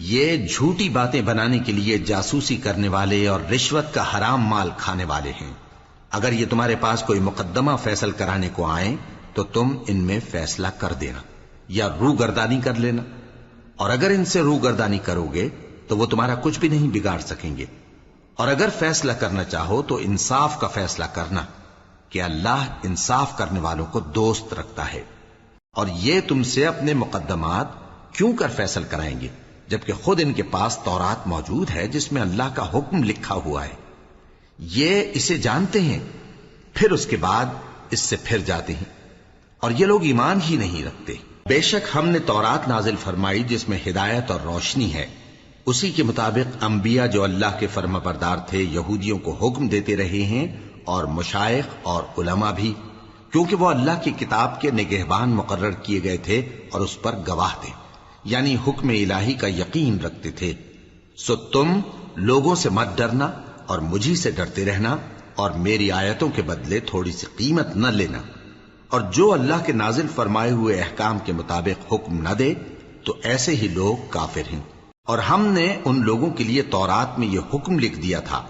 یہ جھوٹی باتیں بنانے کے لیے جاسوسی کرنے والے اور رشوت کا حرام مال کھانے والے ہیں۔ اگر یہ تمہارے پاس کوئی مقدمہ فیصل کرانے کو آئیں تو تم ان میں فیصلہ کر دینا یا روگردانی کر لینا، اور اگر ان سے روگردانی کرو گے تو وہ تمہارا کچھ بھی نہیں بگاڑ سکیں گے۔ اور اگر فیصلہ کرنا چاہو تو انصاف کا فیصلہ کرنا، کہ اللہ انصاف کرنے والوں کو دوست رکھتا ہے۔ اور یہ تم سے اپنے مقدمات کیوں کر فیصل کرائیں گے جبکہ خود ان کے پاس تورات موجود ہے جس میں اللہ کا حکم لکھا ہوا ہے۔ یہ اسے جانتے ہیں، پھر اس کے بعد اس سے پھر جاتے ہیں، اور یہ لوگ ایمان ہی نہیں رکھتے۔ بے شک ہم نے تورات نازل فرمائی جس میں ہدایت اور روشنی ہے، اسی کے مطابق انبیاء جو اللہ کے فرما بردار تھے یہودیوں کو حکم دیتے رہے ہیں، اور مشائخ اور علماء بھی، کیونکہ وہ اللہ کی کتاب کے نگہبان مقرر کیے گئے تھے اور اس پر گواہ تھے، یعنی حکم الہی کا یقین رکھتے تھے۔ سو تم لوگوں سے مت ڈرنا اور مجھی سے ڈرتے رہنا، اور میری آیتوں کے بدلے تھوڑی سی قیمت نہ لینا، اور جو اللہ کے نازل فرمائے ہوئے احکام کے مطابق حکم نہ دے تو ایسے ہی لوگ کافر ہیں۔ اور ہم نے ان لوگوں کے لیے تورات میں یہ حکم لکھ دیا تھا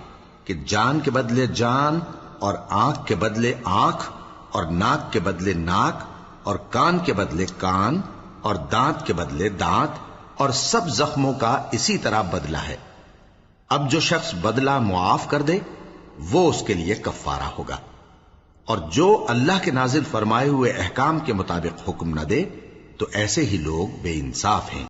کہ جان کے بدلے جان، اور آنکھ کے بدلے آنکھ، اور ناک کے بدلے ناک، اور کان کے بدلے کان، اور دانت کے بدلے دانت، اور سب زخموں کا اسی طرح بدلہ ہے۔ اب جو شخص بدلہ معاف کر دے وہ اس کے لیے کفارہ ہوگا، اور جو اللہ کے نازل فرمائے ہوئے احکام کے مطابق حکم نہ دے تو ایسے ہی لوگ بے انصاف ہیں۔